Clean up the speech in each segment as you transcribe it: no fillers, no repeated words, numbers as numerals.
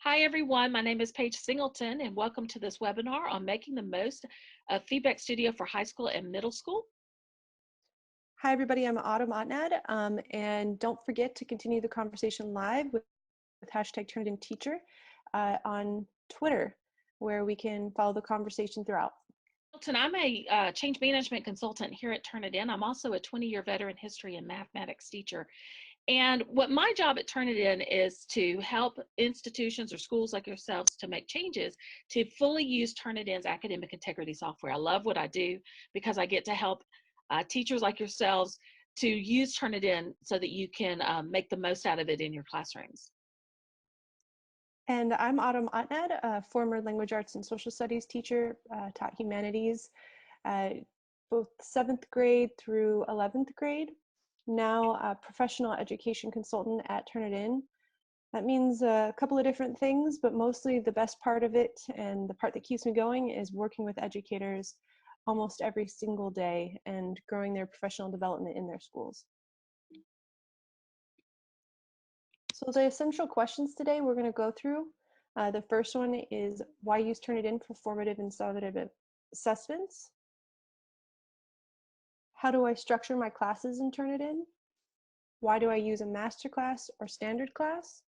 Hi everyone, my name is Paige Singleton and welcome to this webinar on making the most of Feedback Studio for high school and middle school. Hi everybody, I'm Autumn Otnad, and don't forget to continue the conversation live with hashtag Turnitin Teacher on Twitter, where we can follow the conversation throughout. I'm a change management consultant here at Turnitin. I'm also a 20-year veteran history and mathematics teacher. And what my job at Turnitin is to help institutions or schools like yourselves to make changes to fully use Turnitin's academic integrity software. I love what I do because I get to help teachers like yourselves to use Turnitin so that you can make the most out of it in your classrooms. And I'm Autumn Otnad, a former language arts and social studies teacher, taught humanities, both 7th grade through 11th grade. Now a professional education consultant at Turnitin. That means a couple of different things, but mostly the best part of it and the part that keeps me going is working with educators almost every single day and growing their professional development in their schools. So the essential questions today we're going to go through. The first one is why use Turnitin for formative and summative assessments? How do I structure my classes in Turnitin? Why do I use a masterclass or standard class?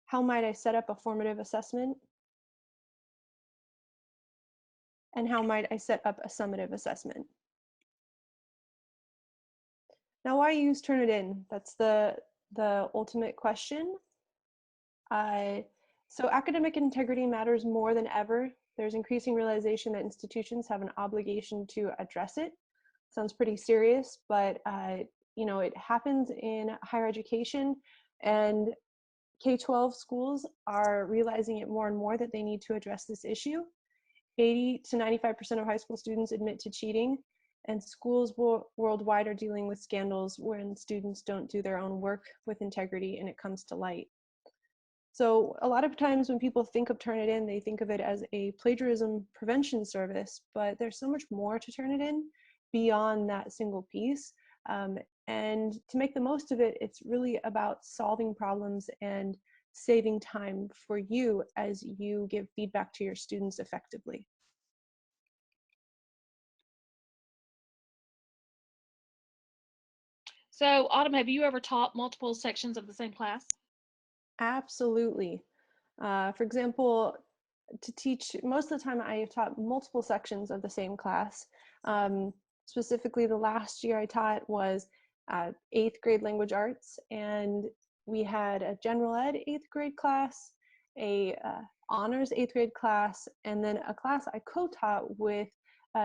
How might I set up a formative assessment? And how might I set up a summative assessment? Now, why use Turnitin? That's the ultimate question. So academic integrity matters more than ever. There's increasing realization that institutions have an obligation to address it. Sounds pretty serious, but you know, it happens in higher education, and K-12 schools are realizing it more and more that they need to address this issue. 80 to 95% of high school students admit to cheating, and schools worldwide are dealing with scandals when students don't do their own work with integrity and it comes to light. So a lot of times when people think of Turnitin, they think of it as a plagiarism prevention service, but there's so much more to Turnitin beyond that single piece. And to make the most of it, it's really about solving problems and saving time for you as you give feedback to your students effectively. So Autumn, have you ever taught multiple sections of the same class? Absolutely. For example, to teach, most of the time I have taught multiple sections of the same class. Specifically, the last year I taught was 8th grade language arts, and we had a general ed 8th grade class, a honors 8th grade class, and then a class I co-taught with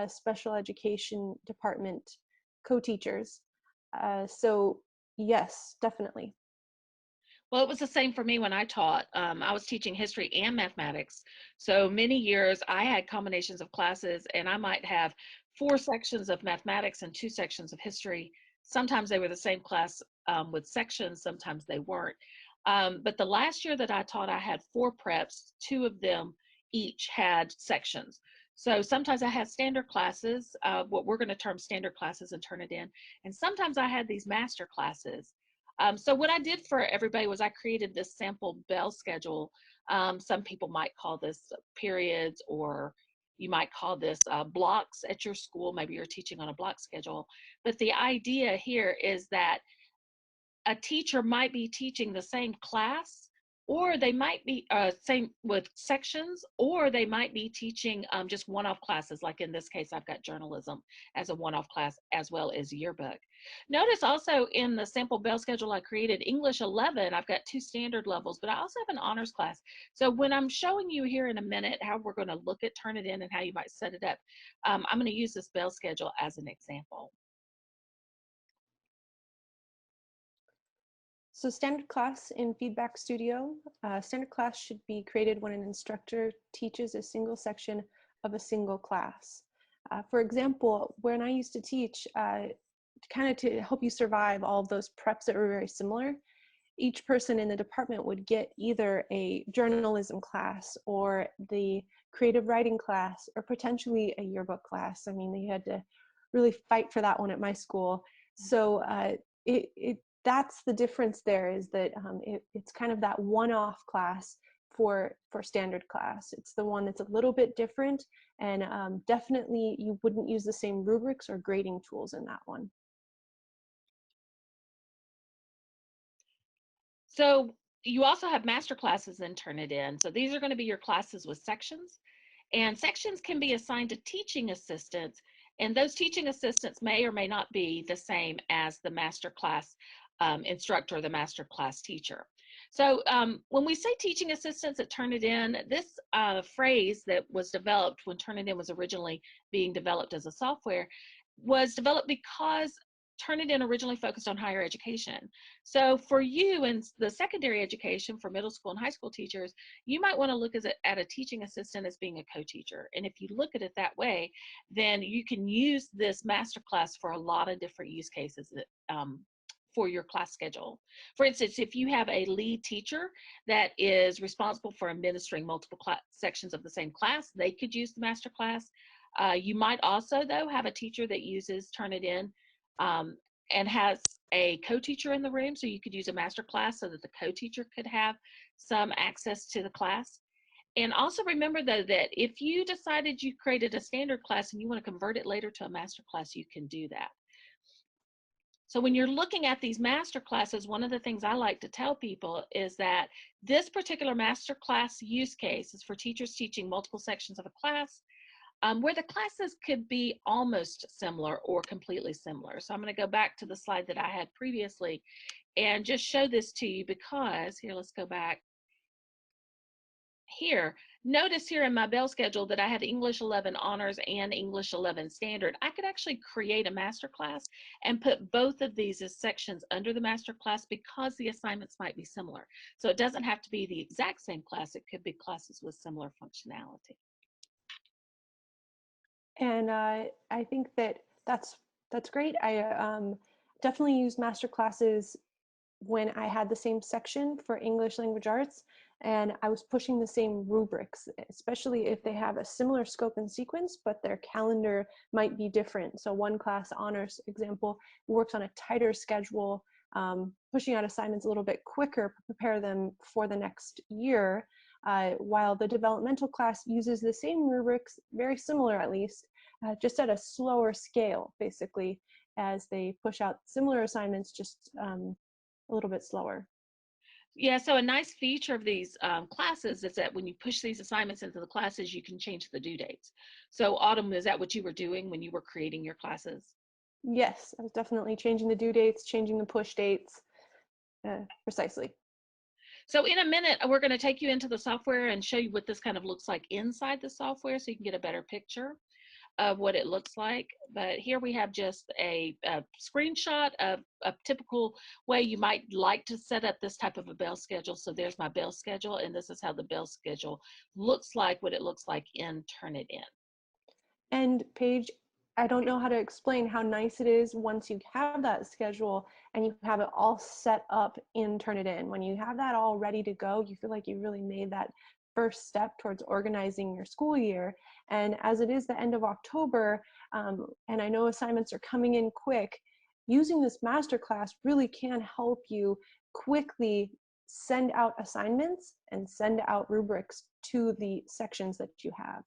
special education department co-teachers. So yes, definitely. Well, it was the same for me when I taught. I was teaching history and mathematics. So many years I had combinations of classes, and I might have 4 sections of mathematics and 2 sections of history. Sometimes they were the same class with sections, sometimes they weren't. But the last year that I taught, I had 4 preps, 2 of them each had sections. So sometimes I had standard classes, what we're going to term standard classes and Turnitin. And sometimes I had these master classes. So what I did for everybody was I created this sample bell schedule. Some people might call this periods, or you might call this blocks at your school. Maybe you're teaching on a block schedule. But the idea here is that a teacher might be teaching the same class, or they might be same with sections, or they might be teaching just one-off classes. Like in this case, I've got journalism as a one-off class as well as yearbook. Notice also in the sample bell schedule I created, English 11, I've got 2 standard levels, but I also have an honors class. So when I'm showing you here in a minute how we're going to look at Turnitin and how you might set it up, I'm going to use this bell schedule as an example. So standard class in Feedback Studio, standard class should be created when an instructor teaches a single section of a single class. For example, when I used to teach, kind of to help you survive all of those preps that were very similar, each person in the department would get either a journalism class or the creative writing class or potentially a yearbook class. I mean, they had to really fight for that one at my school. So it that's the difference there, is that it's kind of that one-off class for standard class. It's the one that's a little bit different, and definitely you wouldn't use the same rubrics or grading tools in that one. So you also have master classes in Turnitin. So these are going to be your classes with sections. And sections can be assigned to teaching assistants, and those teaching assistants may or may not be the same as the master class instructor or the master class teacher. So when we say teaching assistants at Turnitin, this phrase that was developed when Turnitin was originally being developed as a software was developed because Turnitin originally focused on higher education. So for you in the secondary education for middle school and high school teachers, you might want to look at a teaching assistant as being a co-teacher. And if you look at it that way, then you can use this masterclass for a lot of different use cases for your class schedule. For instance, if you have a lead teacher that is responsible for administering multiple sections of the same class, they could use the masterclass. You might also, though, have a teacher that uses Turnitin and has a co-teacher in the room, so you could use a master class so that the co-teacher could have some access to the class. And also remember, though, that if you decided you created a standard class and you want to convert it later to a master class, you can do that. So when you're looking at these master classes, one of the things I like to tell people is that this particular master class use case is for teachers teaching multiple sections of a class, where the classes could be almost similar or completely similar. So I'm going to go back to the slide that I had previously and just show this to you, because here, let's go back here. Notice here in my bell schedule that I have English 11 honors and English 11 standard. I could actually create a master class and put both of these as sections under the master class because the assignments might be similar. So it doesn't have to be the exact same class. It could be classes with similar functionality. And I think that that's great. I definitely use master classes when I had the same section for English language arts, and I was pushing the same rubrics, especially if they have a similar scope and sequence, but their calendar might be different. So one class, honors example, works on a tighter schedule, pushing out assignments a little bit quicker, prepare them for the next year, while the developmental class uses the same rubrics, very similar at least, just at a slower scale, basically, as they push out similar assignments, just a little bit slower. Yeah, so a nice feature of these classes is that when you push these assignments into the classes, you can change the due dates. So Autumn, is that what you were doing when you were creating your classes? Yes, I was definitely changing the due dates, changing the push dates, precisely. So in a minute, we're going to take you into the software and show you what this kind of looks like inside the software so you can get a better picture of what it looks like. But here we have just a screenshot of a typical way you might like to set up this type of a bell schedule. So there's my bell schedule, and this is how the bell schedule looks like, what it looks like in Turnitin. And Paige, I don't know how to explain how nice it is once you have that schedule and you have it all set up in Turnitin. When you have that all ready to go, you feel like you really made that first step towards organizing your school year. And as it is the end of October, and I know assignments are coming in quick, using this masterclass really can help you quickly send out assignments and send out rubrics to the sections that you have.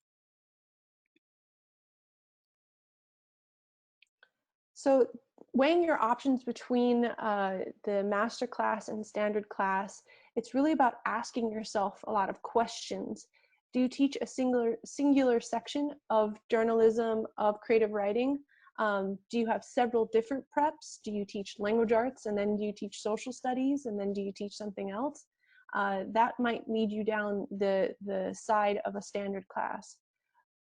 So weighing your options between the master class and standard class, it's really about asking yourself a lot of questions. Do you teach a singular section of journalism, of creative writing? Do you have several different preps? Do you teach language arts, and then do you teach social studies, and then do you teach something else? That might lead you down the side of a standard class.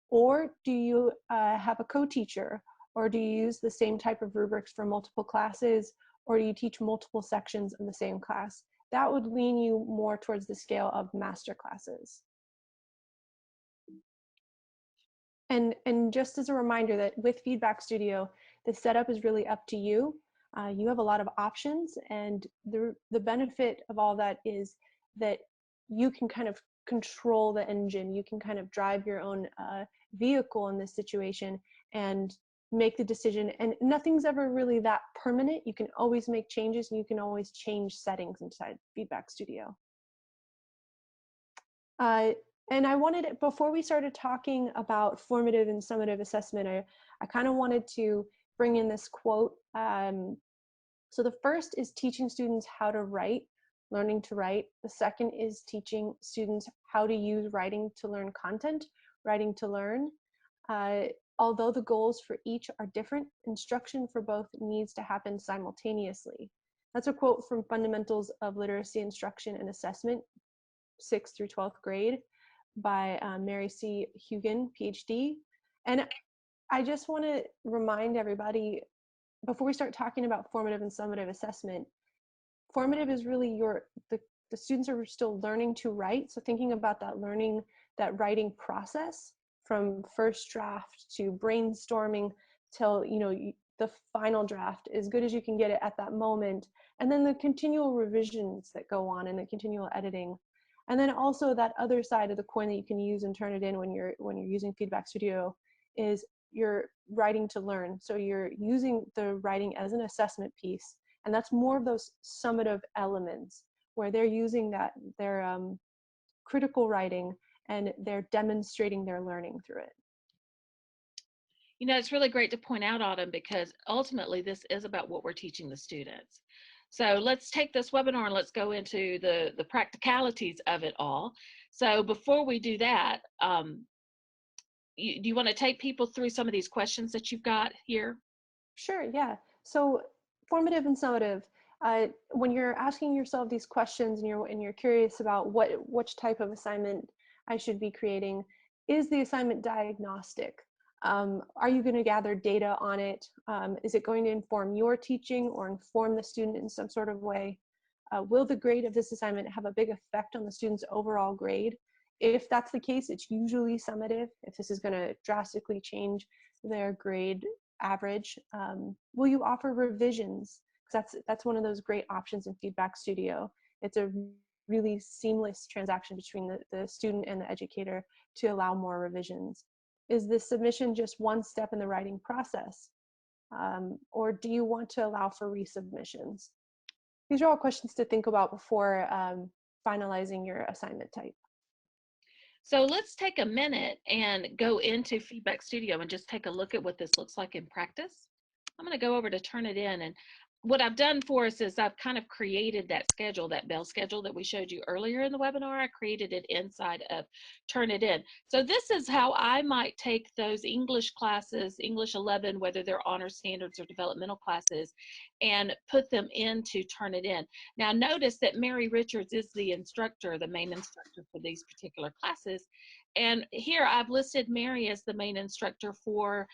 Or do you have a co-teacher? Or do you use the same type of rubrics for multiple classes? Or do you teach multiple sections of the same class? That would lean you more towards the scale of master classes. And just as a reminder that with Feedback Studio, the setup is really up to you. You have a lot of options, and the benefit of all that is that you can kind of control the engine. You can kind of drive your own vehicle in this situation and make the decision, and nothing's ever really that permanent. You can always make changes, and you can always change settings inside Feedback Studio. And I wanted, before we started talking about formative and summative assessment, I kind of wanted to bring in this quote. So the first is teaching students how to write, learning to write. The second is teaching students how to use writing to learn content, writing to learn. Although the goals for each are different, instruction for both needs to happen simultaneously. That's a quote from Fundamentals of Literacy Instruction and Assessment, 6th through 12th grade, by Mary C. Hugan, PhD. And I just want to remind everybody, before we start talking about formative and summative assessment, formative is really the students are still learning to write. So thinking about that that writing process from first draft to brainstorming till, the final draft, as good as you can get it at that moment. And then the continual revisions that go on and the continual editing. And then also that other side of the coin that you can use and turn it in when you're using Feedback Studio is your writing to learn. So you're using the writing as an assessment piece, and that's more of those summative elements where they're using their critical writing, and they're demonstrating their learning through it. You know, it's really great to point out, Autumn, because ultimately this is about what we're teaching the students. So let's take this webinar and let's go into the practicalities of it all. So before we do that, do you want to take people through some of these questions that you've got here? Sure, yeah. So formative and summative, when you're asking yourself these questions and you're curious about which type of assignment I should be creating, is the assignment diagnostic? Are you going to gather data on it? Is it going to inform your teaching or inform the student in some sort of way? Will the grade of this assignment have a big effect on the student's overall grade? If that's the case, it's usually summative. If this is going to drastically change their grade average, will you offer revisions? Because that's one of those great options in Feedback Studio. It's a really seamless transaction between the student and the educator to allow more revisions. Is the submission just one step in the writing process? Or do you want to allow for resubmissions? These are all questions to think about before finalizing your assignment type. So let's take a minute and go into Feedback Studio and just take a look at what this looks like in practice. I'm going to go over to Turnitin, and what I've done for us is I've kind of created that schedule, that bell schedule that we showed you earlier in the webinar. I created it inside of Turnitin. So this is how I might take those English classes, English 11, whether they're honor standards or developmental classes, and put them into Turnitin. Now notice that Mary Richards is the instructor, the main instructor for these particular classes. And here I've listed Mary as the main instructor for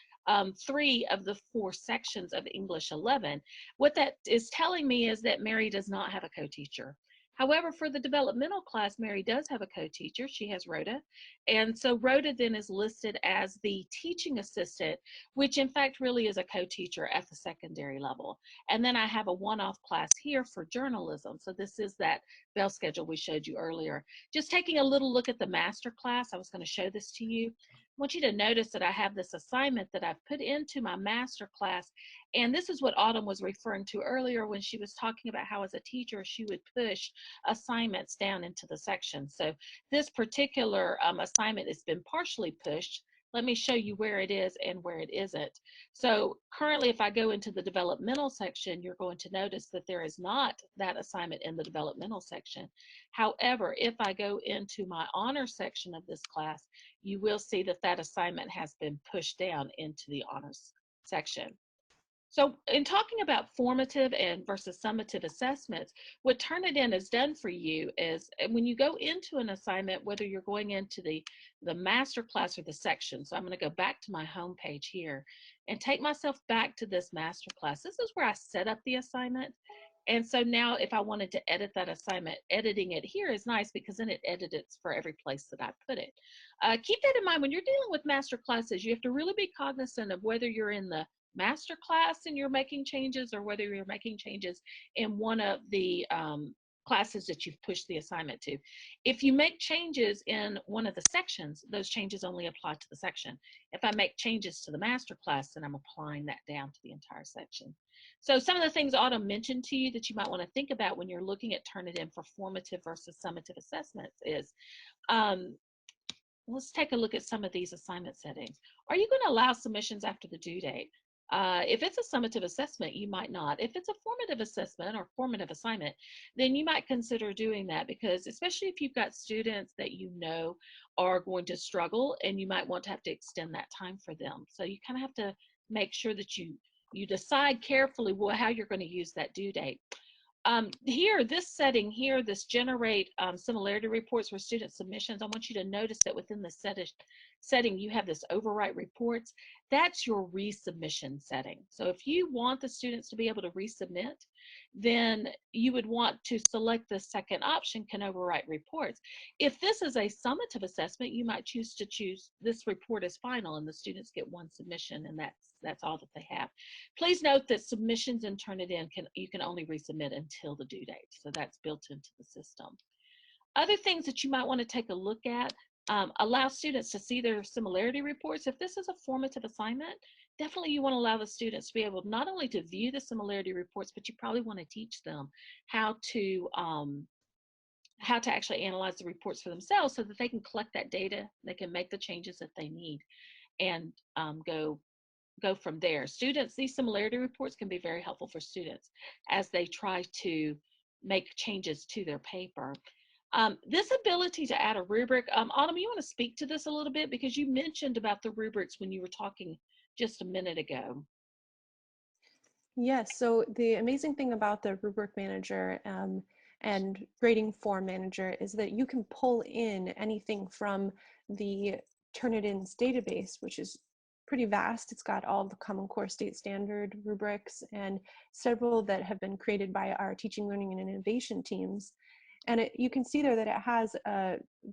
3 of the 4 sections of English 11. What that is telling me is that Mary does not have a co-teacher. However, for the developmental class, Mary does have a co-teacher. She has Rhoda. And so Rhoda then is listed as the teaching assistant, which in fact really is a co-teacher at the secondary level. And then I have a one-off class here for journalism. So this is that bell schedule we showed you earlier. Just taking a little look at the master class, I was going to show this to you. I want you to notice that I have this assignment that I've put into my master class, and this is what Autumn was referring to earlier when she was talking about how as a teacher she would push assignments down into the section. So this particular assignment has been partially pushed. Let me show you where it is and where it isn't. So currently, if I go into the developmental section, you're going to notice that there is not that assignment in the developmental section. However, if I go into my honor section of this class, you will see that that assignment has been pushed down into the honors section. So in talking about formative and versus summative assessments, what Turnitin has done for you is when you go into an assignment, whether you're going into the master class or the section, so I'm going to go back to my home page here and take myself back to this master class. This is where I set up the assignment. And so now if I wanted to edit that assignment, editing it here is nice because then it edits for every place that I put it. Keep that in mind when you're dealing with master classes. You have to really be cognizant of whether you're in the master class and you're making changes or whether you're making changes in one of the classes that you've pushed the assignment to. If you make changes in one of the sections, those changes only apply to the section. If I make changes to the master class, then I'm applying that down to the entire section. So some of the things Autumn mentioned to you that you might want to think about when you're looking at Turnitin for formative versus summative assessments is, um, let's take a look at some of these assignment settings. Are you going to allow submissions after the due date? If it's a summative assessment, you might not. If it's a formative assessment or formative assignment, then you might consider doing that, because especially if you've got students that you know are going to struggle, and you might want to have to extend that time for them. So you kind of have to make sure that you decide carefully how you're going to use that due date. Here, this setting here, this generate similarity reports for student submissions, I want you to notice that within the setting, you have this overwrite reports. That's your resubmission setting. So if you want the students to be able to resubmit, then you would want to select the second option, can overwrite reports. If this is a summative assessment, you might choose this report as final, and the students get one submission, and that's all that they have. Please note that submissions and Turnitin you can only resubmit until the due date. So that's built into the system. Other things that you might want to take a look at, allow students to see their similarity reports. If this is a formative assignment, definitely you want to allow the students to be able not only to view the similarity reports, but you probably want to teach them how to actually analyze the reports for themselves, so that they can collect that data, they can make the changes that they need, and go from there. Students, these similarity reports can be very helpful for students as they try to make changes to their paper. This ability to add a rubric, Autumn, you want to speak to this a little bit, because you mentioned about the rubrics when you were talking just a minute ago. Yes, so the amazing thing about the rubric manager and grading form manager is that you can pull in anything from the Turnitin's database, which is pretty vast. It's got all the Common Core State Standard rubrics and several that have been created by our teaching, learning, and innovation teams. And you can see there that it has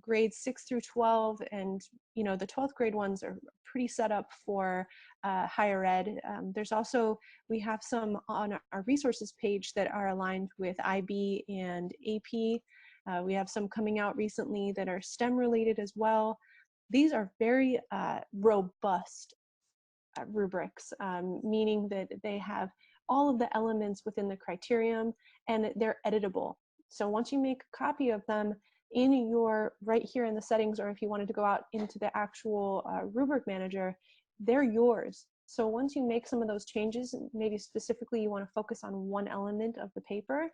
grades 6 through 12, and the 12th grade ones are pretty set up for higher ed. There's also, we have some on our resources page that are aligned with IB and AP. We have some coming out recently that are STEM related as well. These are very robust rubrics, meaning that they have all of the elements within the criterion, and they're editable. So once you make a copy of them right here in the settings, or if you wanted to go out into the actual rubric manager, they're yours. So once you make some of those changes, maybe specifically you want to focus on one element of the paper,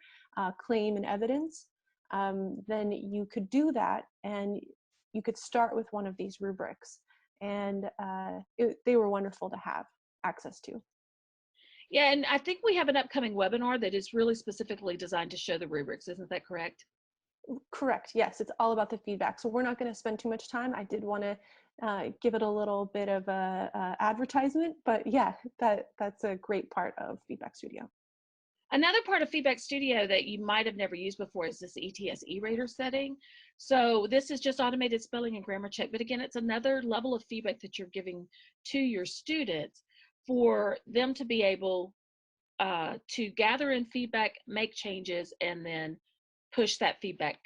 claim and evidence, then you could do that, and you could start with one of these rubrics. And they were wonderful to have access to. Yeah, and I think we have an upcoming webinar that is really specifically designed to show the rubrics. Isn't that correct? Correct. Yes, it's all about the feedback. So we're not going to spend too much time. I did want to give it a little bit of a advertisement, but yeah, that's a great part of Feedback Studio. Another part of Feedback Studio that you might have never used before is this ETS E-Rater setting. So this is just automated spelling and grammar check. But again, it's another level of feedback that you're giving to your students for them to be able to gather in feedback, make changes, and then push that feedback,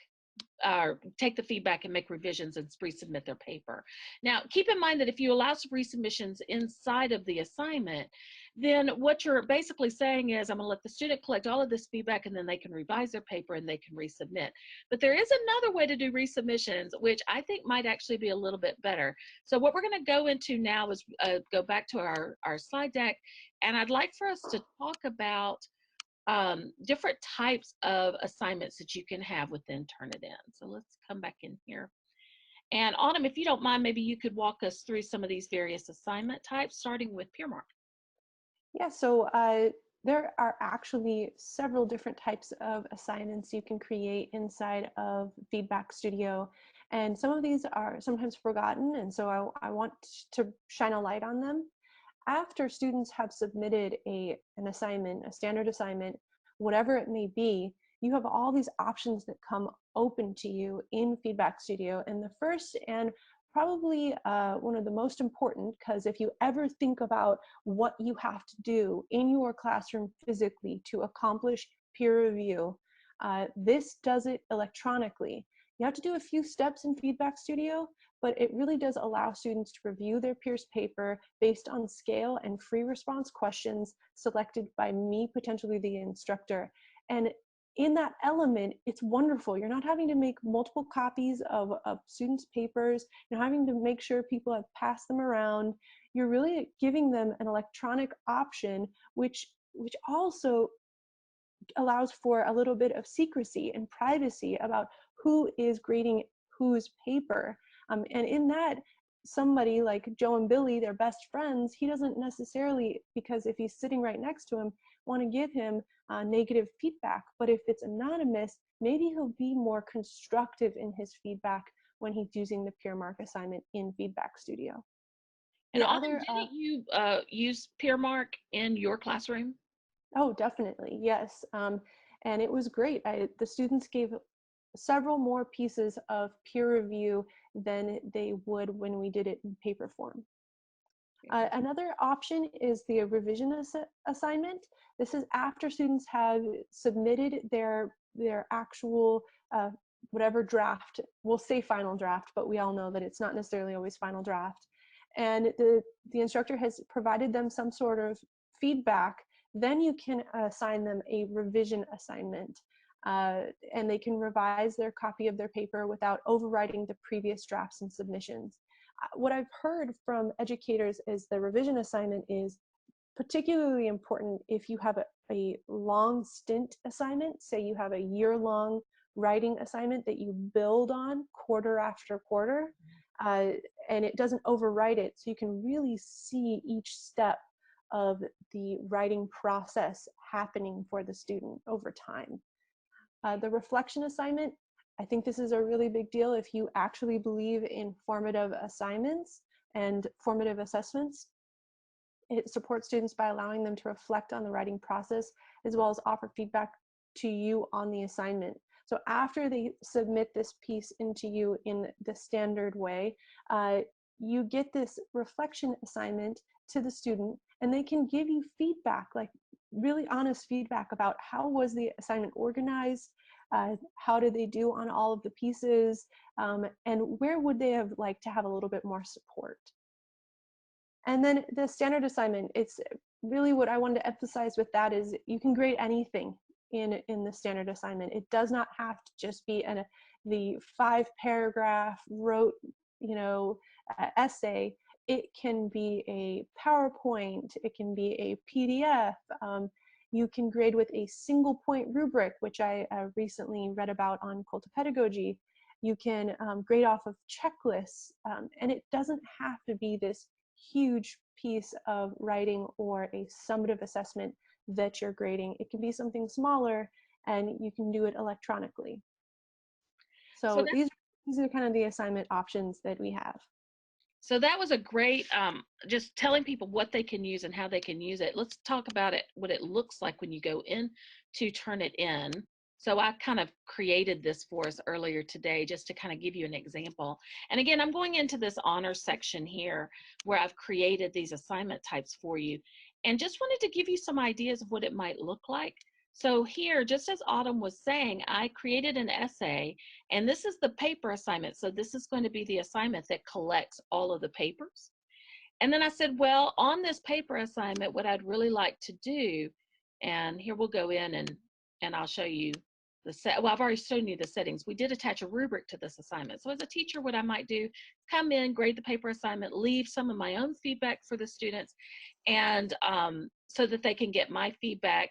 or take the feedback and make revisions and resubmit their paper. Now, keep in mind that if you allow some resubmissions inside of the assignment, then what you're basically saying is, I'm going to let the student collect all of this feedback, and then they can revise their paper and they can resubmit. But there is another way to do resubmissions, which I think might actually be a little bit better. So what we're going to go into now is go back to our slide deck, and I'd like for us to talk about different types of assignments that you can have within Turnitin. So let's come back in here. And Autumn, if you don't mind, maybe you could walk us through some of these various assignment types, starting with Peermark. Yeah, so there are actually several different types of assignments you can create inside of Feedback Studio. And some of these are sometimes forgotten, and so I want to shine a light on them. After students have submitted an assignment, a standard assignment, whatever it may be, you have all these options that come open to you in Feedback Studio. And the first, and probably one of the most important, because if you ever think about what you have to do in your classroom physically to accomplish peer review, This does it electronically. You have to do a few steps in Feedback Studio, but it really does allow students to review their peers' paper based on scale and free response questions selected by me, potentially the instructor. And in that element, it's wonderful. You're not having to make multiple copies of students' papers. You're having to make sure people have passed them around. You're really giving them an electronic option, which also allows for a little bit of secrecy and privacy about who is grading whose paper. And in that, somebody like Joe and Billy, their best friends, he doesn't necessarily, because if he's sitting right next to him, want to give him negative feedback. But if it's anonymous, maybe he'll be more constructive in his feedback when he's using the Peermark assignment in Feedback Studio. And The Autumn, other, didn't you use Peermark in your classroom? oh, definitely, yes. And it was great. The students gave several more pieces of peer review than they would when we did it in paper form. Another option is the revision assignment. This is after students have submitted their actual whatever draft. We'll say final draft, but we all know that it's not necessarily always final draft. And the instructor has provided them some sort of feedback. Then you can assign them a revision assignment. And they can revise their copy of their paper without overwriting the previous drafts and submissions. What I've heard from educators is the revision assignment is particularly important if you have a long stint assignment. Say you have a year-long writing assignment that you build on quarter after quarter, and it doesn't overwrite it, so you can really see each step of the writing process happening for the student over time. The reflection assignment, I think this is a really big deal if you actually believe in formative assignments and formative assessments. It supports students by allowing them to reflect on the writing process as well as offer feedback to you on the assignment. So after they submit this piece into you in the standard way, you get this reflection assignment to the student, and they can give you feedback, like really honest feedback about how was the assignment organized, how did they do on all of the pieces, and where would they have liked to have a little bit more support. And then the standard assignment, it's really what I wanted to emphasize with that is you can grade anything in the standard assignment. It does not have to just be the 5-paragraph wrote, essay. It can be a PowerPoint, it can be a PDF. You can grade with a single point rubric, which I recently read about on Culta Pedagogy. You can grade off of checklists, and it doesn't have to be this huge piece of writing or a summative assessment that you're grading. It can be something smaller, and you can do it electronically. So So these are kind of the assignment options that we have. So that was a great, just telling people what they can use and how they can use it. Let's talk about it, what it looks like when you go in to Turnitin. So I kind of created this for us earlier today just to kind of give you an example. And again, I'm going into this honors section here where I've created these assignment types for you and just wanted to give you some ideas of what it might look like. So here, just as Autumn was saying, I created an essay, and this is the paper assignment. So this is going to be the assignment that collects all of the papers. And then I said, well, on this paper assignment, what I'd really like to do, and here we'll go in and I'll show you the set. Well, I've already shown you the settings. We did attach a rubric to this assignment. So as a teacher, what I might do, come in, grade the paper assignment, leave some of my own feedback for the students, and so that they can get my feedback.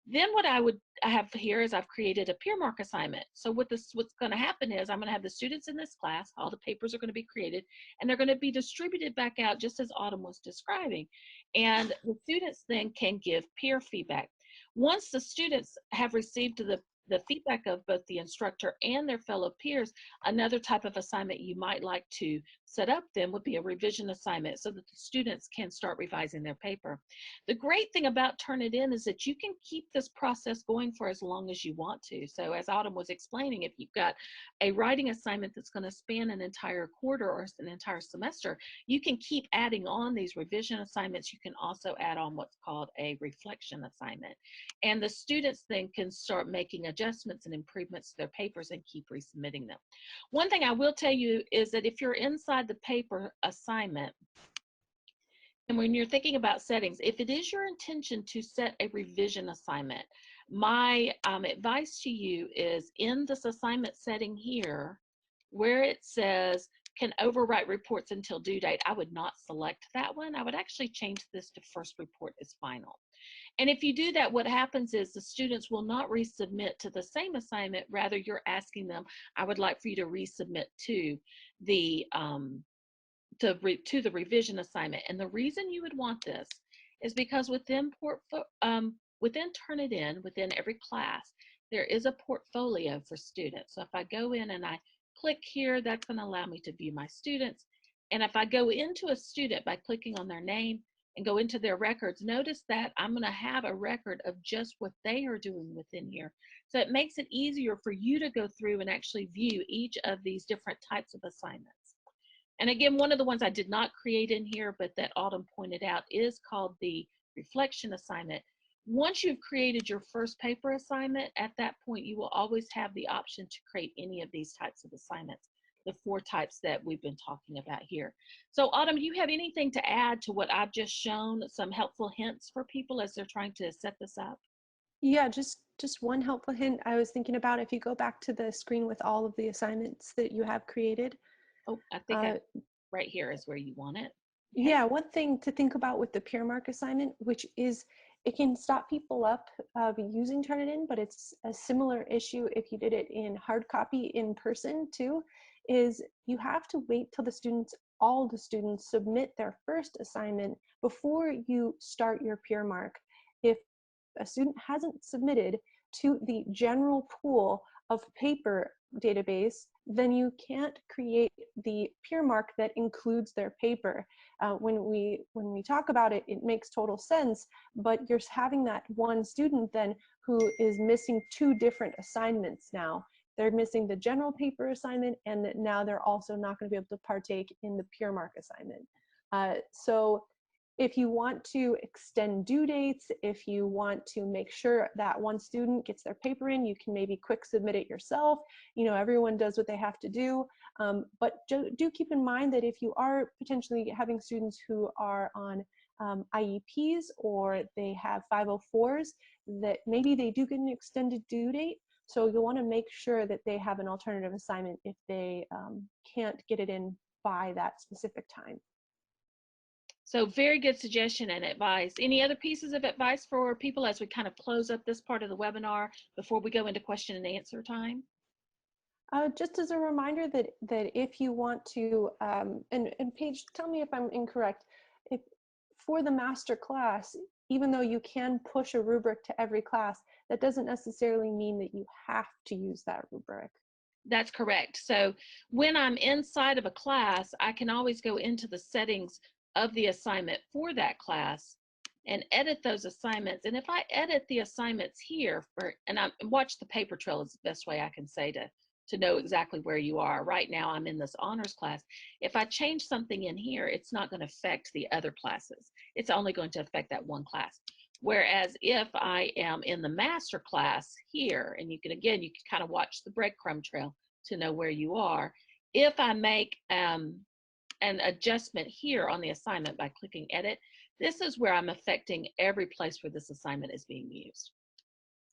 Then what I have here is I've created a Peermark assignment. So what's going to happen is I'm going to have the students in this class, all the papers are going to be created, and they're going to be distributed back out just as Autumn was describing. And the students then can give peer feedback. Once the students have received the feedback of both the instructor and their fellow peers, another type of assignment you might like to set up then would be a revision assignment so that the students can start revising their paper. The great thing about Turnitin is that you can keep this process going for as long as you want to. So as Autumn was explaining, if you've got a writing assignment that's going to span an entire quarter or an entire semester, you can keep adding on these revision assignments. You can also add on what's called a reflection assignment. And the students then can start making adjustments adjustments and improvements to their papers and keep resubmitting them. One thing I will tell you is that if you're inside the paper assignment, and when you're thinking about settings, if it is your intention to set a revision assignment, my advice to you is in this assignment setting here, where it says can overwrite reports until due date, I would not select that one. I would actually change this to first report is final. And if you do that, what happens is the students will not resubmit to the same assignment. Rather, you're asking them, I would like for you to resubmit to the to the revision assignment. And the reason you would want this is because within within Turnitin, within every class, there is a portfolio for students. So if I go in and I click here, that's going to allow me to view my students. And if I go into a student by clicking on their name and go into their records, notice that I'm going to have a record of just what they are doing within here. So it makes it easier for you to go through and actually view each of these different types of assignments. And again, one of the ones I did not create in here, but that Autumn pointed out, is called the reflection assignment. Once you've created your first paper assignment, at that point, you will always have the option to create any of these types of assignments, the 4 types that we've been talking about here. So Autumn, do you have anything to add to what I've just shown, some helpful hints for people as they're trying to set this up? Yeah, just one helpful hint I was thinking about, if you go back to the screen with all of the assignments that you have created. Oh, I think uh, right here is where you want it. Okay. Yeah, one thing to think about with the Peermark assignment, which is it can stop people up using Turnitin, but it's a similar issue if you did it in hard copy in person too, is you have to wait till all the students submit their first assignment before you start your Peermark. If a student hasn't submitted to the general pool of paper database, then you can't create the Peermark that includes their paper. When we talk about it, it makes total sense, but you're having that one student then who is missing 2 different assignments now. They're missing the general paper assignment, and now they're also not going to be able to partake in the Peermark assignment. So if you want to extend due dates, if you want to make sure that one student gets their paper in, you can maybe quick submit it yourself. You know, everyone does what they have to do. But do keep in mind that if you are potentially having students who are on IEPs, or they have 504s, that maybe they do get an extended due date. So you'll want to make sure that they have an alternative assignment if they can't get it in by that specific time. So very good suggestion and advice. Any other pieces of advice for people as we kind of close up this part of the webinar before we go into question and answer time? Just as a reminder that if you want to, and Paige, tell me if I'm incorrect, if for the master class, even though you can push a rubric to every class, that doesn't necessarily mean that you have to use that rubric. That's correct. So when I'm inside of a class, I can always go into the settings of the assignment for that class and edit those assignments. And if I edit the assignments here, and watch the paper trail is the best way I can say to know exactly where you are. Right now, I'm in this honors class. If I change something in here, it's not going to affect the other classes. It's only going to affect that one class. Whereas if I am in the master class here, and you can kind of watch the breadcrumb trail to know where you are. If I make an adjustment here on the assignment by clicking edit, this is where I'm affecting every place where this assignment is being used.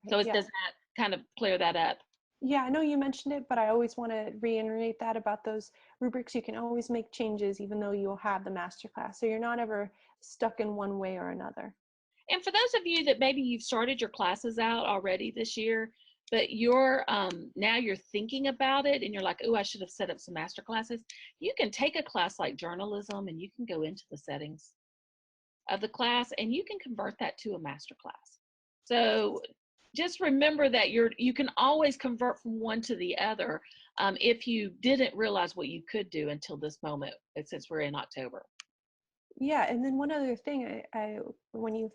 So Yeah. does that kind of clear that up? Yeah, I know you mentioned it, but I always want to reiterate that about those rubrics. You can always make changes even though you'll have the master class. So you're not ever stuck in one way or another. And for those of you that maybe you've started your classes out already this year, but you're now you're thinking about it and you're like, oh, I should have set up some master classes. You can take a class like journalism and you can go into the settings of the class and you can convert that to a master class. So just remember that you can always convert from one to the other if you didn't realize what you could do until this moment, since we're in October. Yeah, and then one other thing, when you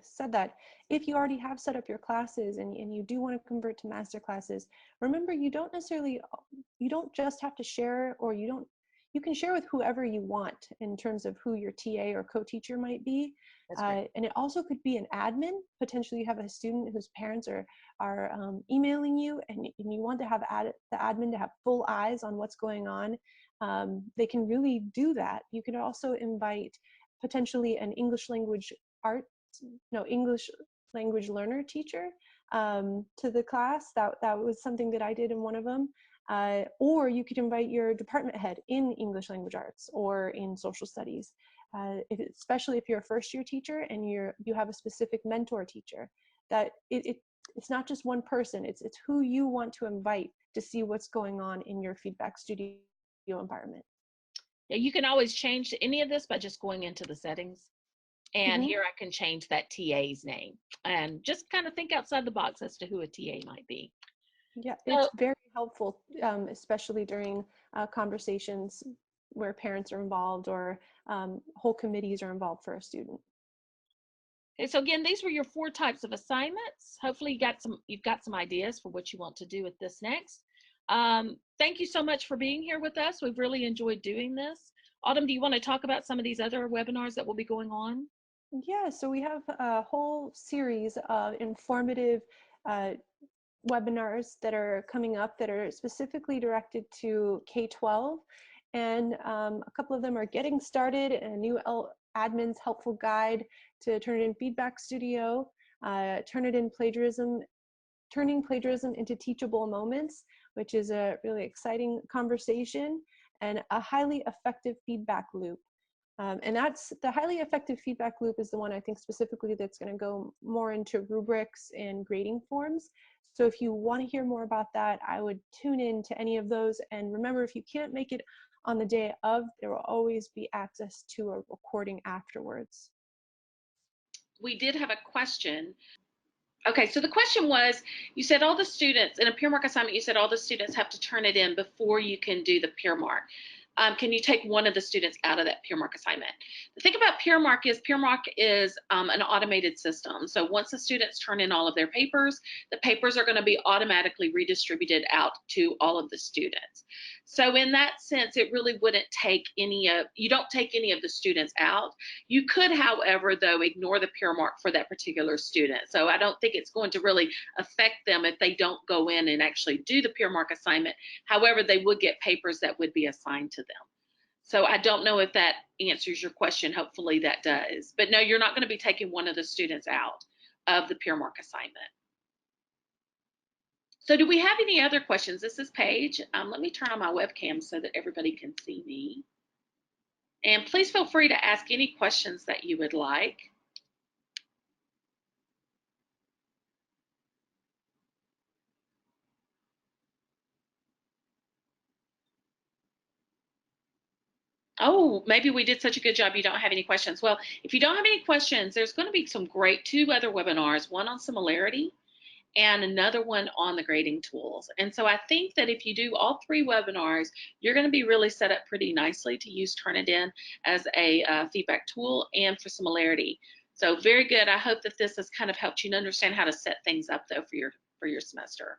said that, if you already have set up your classes and you do want to convert to master classes, remember you don't just have to share, or you can share with whoever you want in terms of who your TA or co-teacher might be. That's great. And it also could be an admin. Potentially you have a student whose parents are emailing you, and you want to have the admin to have full eyes on what's going on. They can really do that. You can also invite potentially an English language learner teacher to the class. That was something that I did in one of them. Or you could invite your department head in English language arts or in social studies. Especially if you're a first year teacher and you have a specific mentor teacher, that it's not just one person, it's who you want to invite to see what's going on in your feedback studio environment. Yeah, you can always change any of this by just going into the settings. And Mm-hmm. here I can change that TA's name and just kind of think outside the box as to who a TA might be. Yeah, So, it's very helpful, especially during conversations where parents are involved or whole committees are involved for a student. okay, so again, these were your 4 types of assignments. Hopefully you've got some ideas for what you want to do with this next. Thank you so much for being here with us. We've really enjoyed doing this. Autumn, do you want to talk about some of these other webinars that will be going on? Yeah, so we have a whole series of informative uh, webinars that are coming up that are specifically directed to K-12, and a couple of them are Getting Started, a new admin's helpful guide to Turnitin Feedback Studio, Turnitin Plagiarism, Turning Plagiarism into Teachable Moments, which is a really exciting conversation, and a highly effective feedback loop. And that's the highly effective feedback loop is the one I think specifically that's going to go more into rubrics and grading forms. So if you want to hear more about that, I would tune in to any of those. And remember, if you can't make it on the day of, there will always be access to a recording afterwards. We did have a question. Okay, so the question was, you said all the students, in a Peermark assignment, you said all the students have to turn it in before you can do the Peermark. Can you take one of the students out of that Peermark assignment? The thing about Peermark is an automated system. So once the students turn in all of their papers, the papers are going to be automatically redistributed out to all of the students. So in that sense, it really wouldn't take you don't take any of the students out. You could, however, though, ignore the Peermark for that particular student. So I don't think it's going to really affect them if they don't go in and actually do the Peermark assignment. However, they would get papers that would be assigned to them. So I don't know if that answers your question. Hopefully that does. But no, you're not going to be taking one of the students out of the Peermark assignment. So do we have any other questions? This is Paige. Let me turn on my webcam so that everybody can see me. And please feel free to ask any questions that you would like. Oh, maybe we did such a good job you don't have any questions. Well, if you don't have any questions, there's going to be some great 2 other webinars, one on Similarity and another one on the grading tools. And so I think that if you do all 3 webinars, you're going to be really set up pretty nicely to use Turnitin as a feedback tool and for Similarity. So very good. I hope that this has kind of helped you understand how to set things up though for your semester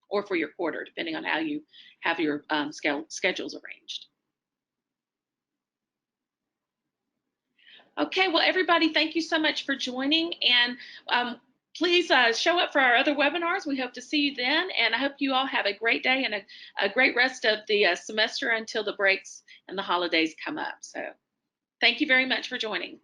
or for your quarter, depending on how you have your schedules arranged. Okay, well, everybody, thank you so much for joining. And please show up for our other webinars. We hope to see you then. And I hope you all have a great day and a great rest of the semester until the breaks and the holidays come up. So thank you very much for joining.